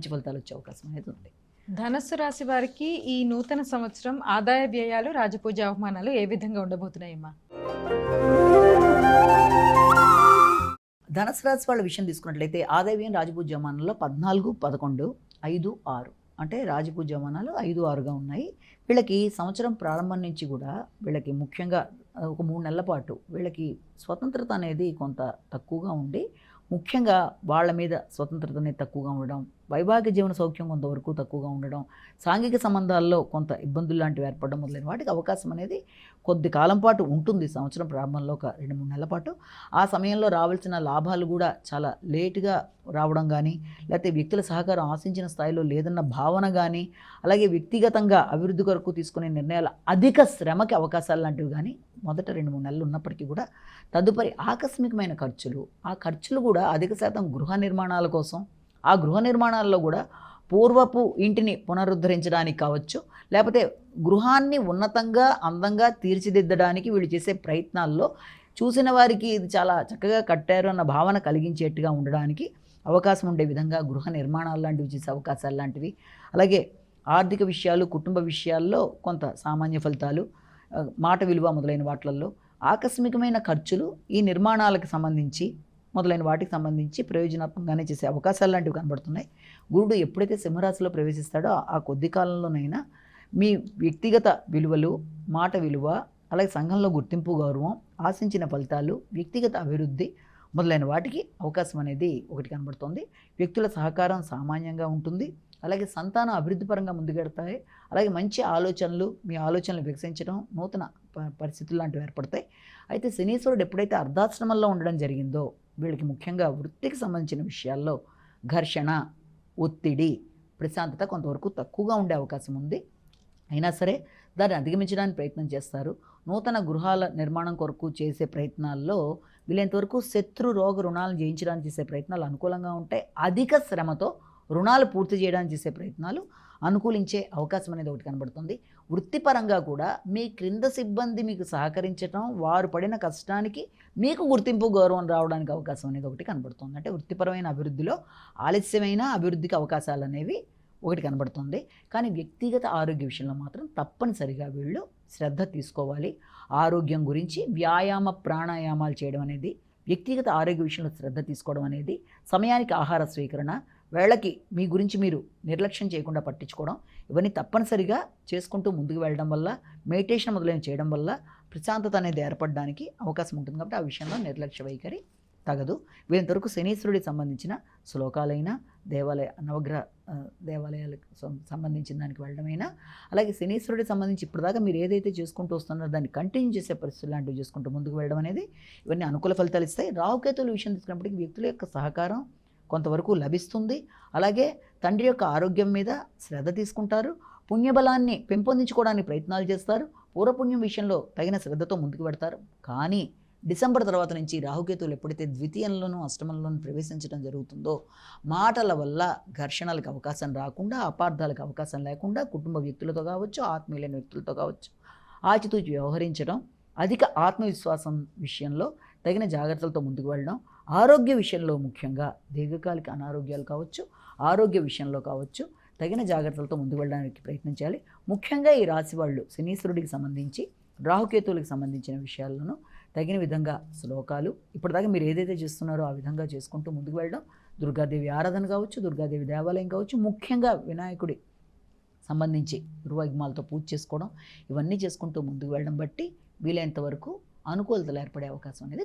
మంచి ఫలితాలు వచ్చే అవకాశం అనేది ఉంది. ధనస్సు రాశి వారికి ఈ నూతన సంవత్సరం ఆదాయ వ్యయాలు, రాజపూజ అవమానాలు ఏ విధంగా ఉండబోతున్నాయమ్మా? ధనుసు రాశి వాళ్ళ విషయం తీసుకున్నట్లయితే ఆదాయ వ్యయం రాజపూజ అవమానంలో 14, 11, 5, 6 అంటే రాజపూజ అవమానాలు 5, 6గా ఉన్నాయి. వీళ్ళకి సంవత్సరం ప్రారంభం నుంచి కూడా వీళ్ళకి ముఖ్యంగా ఒక 3 నెలల పాటు వీళ్ళకి స్వతంత్రత అనేది కొంత తక్కువగా ఉండి, ముఖ్యంగా వాళ్ళ మీద స్వతంత్రత అనేది తక్కువగా ఉండడం, వైవాహిక జీవన సౌఖ్యం కొంతవరకు తక్కువగా ఉండడం, సాంఘిక సంబంధాల్లో కొంత ఇబ్బందులు లాంటివి ఏర్పడడం మొదలైన వాటికి అవకాశం అనేది కొద్ది కాలం పాటు ఉంటుంది. సంవత్సరం ప్రారంభంలో ఒక 2-3 నెలల పాటు ఆ సమయంలో రావాల్సిన లాభాలు కూడా చాలా లేటుగా రావడం కానీ, లేకపోతే వ్యక్తుల సహకారం ఆశించిన స్థాయిలో లేదన్న భావన కానీ, అలాగే వ్యక్తిగతంగా అభివృద్ధి కొరకు తీసుకునే నిర్ణయాలు అధిక శ్రమకి అవకాశాలు లాంటివి కానీ మొదట 2-3 నెలలు ఉన్నప్పటికీ కూడా తదుపరి ఆకస్మికమైన ఖర్చులు, ఆ ఖర్చులు కూడా అధిక శాతం గృహ నిర్మాణాల కోసం, ఆ గృహ నిర్మాణాల్లో కూడా పూర్వపు ఇంటిని పునరుద్ధరించడానికి కావచ్చు, లేకపోతే గృహాన్ని ఉన్నతంగా అందంగా తీర్చిదిద్దడానికి వీళ్ళు చేసే ప్రయత్నాల్లో చూసిన వారికి ఇది చాలా చక్కగా కట్టారు అన్న భావన కలిగించేట్టుగా ఉండడానికి అవకాశం ఉండే విధంగా గృహ నిర్మాణాలు లాంటివి చేసే అవకాశాలు లాంటివి, అలాగే ఆర్థిక విషయాలు, కుటుంబ విషయాల్లో కొంత సామాన్య ఫలితాలు, మాట విలువ మొదలైన వాటిల్లో ఆకస్మికమైన ఖర్చులు ఈ నిర్మాణాలకు సంబంధించి మొదలైన వాటికి సంబంధించి ప్రయోజనాత్మకంగానే చేసే అవకాశాలు లాంటివి కనబడుతున్నాయి. గురుడు ఎప్పుడైతే సింహరాశిలో ప్రవేశిస్తాడో ఆ కొద్ది కాలంలోనైనా మీ వ్యక్తిగత విలువలు, మాట విలువ, అలాగే సంఘంలో గుర్తింపు, గౌరవం, ఆశించిన ఫలితాలు, వ్యక్తిగత అభివృద్ధి మొదలైన వాటికి అవకాశం అనేది ఒకటి కనబడుతుంది. వ్యక్తుల సహకారం సామాన్యంగా ఉంటుంది. అలాగే సంతానం అభివృద్ధి పరంగా ముందుకెడతాయి. అలాగే మంచి ఆలోచనలు, మీ ఆలోచనలు వికసించడం, నూతన పరిస్థితులు లాంటివి ఏర్పడతాయి. అయితే శనీశ్వరుడు ఎప్పుడైతే అర్ధాశ్రమంలో ఉండడం జరిగిందో వీళ్ళకి ముఖ్యంగా వృత్తికి సంబంధించిన విషయాల్లో ఘర్షణ, ఒత్తిడి, ప్రశాంతత కొంతవరకు తక్కువగా ఉండే అవకాశం ఉంది. అయినా సరే దాన్ని అధిగమించడానికి ప్రయత్నం చేస్తారు. నూతన గృహాల నిర్మాణం కొరకు చేసే ప్రయత్నాల్లో వీలైనంతవరకు శత్రు రోగ రుణాలను జయించడానికి చేసే ప్రయత్నాలు అనుకూలంగా ఉంటాయి. అధిక శ్రమతో రుణాలు పూర్తి చేయడానికి చేసే ప్రయత్నాలు అనుకూలించే అవకాశం అనేది ఒకటి కనబడుతుంది. వృత్తిపరంగా కూడా మీ క్రింద సిబ్బంది మీకు సహకరించడం, వారు పడిన కష్టానికి మీకు గుర్తింపు, గౌరవం రావడానికి అవకాశం అనేది ఒకటి కనబడుతుంది. అంటే వృత్తిపరమైన అభివృద్ధిలో ఆలస్యమైన అభివృద్ధికి అవకాశాలు అనేవి ఒకటి కనబడుతుంది. కానీ వ్యక్తిగత ఆరోగ్య విషయంలో మాత్రం తప్పనిసరిగా వీళ్ళు శ్రద్ధ తీసుకోవాలి. ఆరోగ్యం గురించి వ్యాయామ, ప్రాణాయామాలు చేయడం అనేది, వ్యక్తిగత ఆరోగ్య విషయంలో శ్రద్ధ తీసుకోవడం అనేది, సమయానికి ఆహార స్వీకరణ, వేళకి మీ గురించి మీరు నిర్లక్ష్యం చేయకుండా పట్టించుకోవడం, ఇవన్నీ తప్పనిసరిగా చేసుకుంటూ ముందుకు వెళ్ళడం వల్ల, మెడిటేషన్ మొదలైన చేయడం వల్ల ప్రశాంతత అనేది ఏర్పడడానికి అవకాశం ఉంటుంది. కాబట్టి ఆ విషయంలో నిర్లక్ష్య వైఖరి తగదు. వీరంతవరకు శనీశ్వరుడికి సంబంధించిన శ్లోకాలైనా, నవగ్రహ దేవాలయాలకు సంబంధించిన దానికి వెళ్ళడమైనా, అలాగే శనీశ్వరుడికి సంబంధించి ఇప్పటిదాకా మీరు ఏదైతే చేసుకుంటూ వస్తున్నారో దాన్ని కంటిన్యూ చేసే పరిస్థితులు లాంటివి చేసుకుంటూ ముందుకు వెళ్ళడం అనేది ఇవన్నీ అనుకూల ఫలితాలు ఇస్తాయి. రాహుకేతువుల విషయం తీసుకున్నప్పటికీ వ్యక్తుల యొక్క సహకారం కొంతవరకు లభిస్తుంది. అలాగే తండ్రి యొక్క ఆరోగ్యం మీద శ్రద్ధ తీసుకుంటారు. పుణ్యబలాన్ని పెంపొందించుకోవడానికి ప్రయత్నాలు చేస్తారు. పూర్వపుణ్యం విషయంలో తగిన శ్రద్ధతో ముందుకు పెడతారు. కానీ డిసెంబర్ తర్వాత నుంచి రాహుకేతువులు ఎప్పుడైతే ద్వితీయంలోనూ అష్టమంలోనూ ప్రవేశించడం జరుగుతుందో మాటల వల్ల ఘర్షణలకు అవకాశం రాకుండా, అపార్థాలకు అవకాశం లేకుండా కుటుంబ వ్యక్తులతో కావచ్చు, ఆత్మీయులైన వ్యక్తులతో కావచ్చు ఆచితూచి వ్యవహరించడం, అధిక ఆత్మవిశ్వాసం విషయంలో తగిన జాగ్రత్తలతో ముందుకు వెళ్ళడం, ఆరోగ్య విషయంలో ముఖ్యంగా దీర్ఘకాలిక అనారోగ్యాలు కావచ్చు, ఆరోగ్య విషయంలో కావచ్చు తగిన జాగ్రత్తలతో ముందుకు వెళ్ళడానికి ప్రయత్నం చేయాలి. ముఖ్యంగా ఈ రాశి వాళ్ళు శనీశ్వరుడికి సంబంధించి, రాహుకేతువులకు సంబంధించిన విషయాలను తగిన విధంగా శ్లోకాలు ఇప్పటిదాకా మీరు ఏదైతే చేస్తున్నారో ఆ విధంగా చేసుకుంటూ ముందుకు వెళ్ళడం, దుర్గాదేవి ఆరాధన కావచ్చు, దుర్గాదేవి దేవాలయం కావచ్చు, ముఖ్యంగా వినాయకుడి సంబంధించి దుర్వాగ్మాలతో పూజ చేసుకోవడం, ఇవన్నీ చేసుకుంటూ ముందుకు వెళ్ళడం బట్టి వీలైనంత వరకు అనుకూలతలు ఏర్పడే అవకాశం అనేది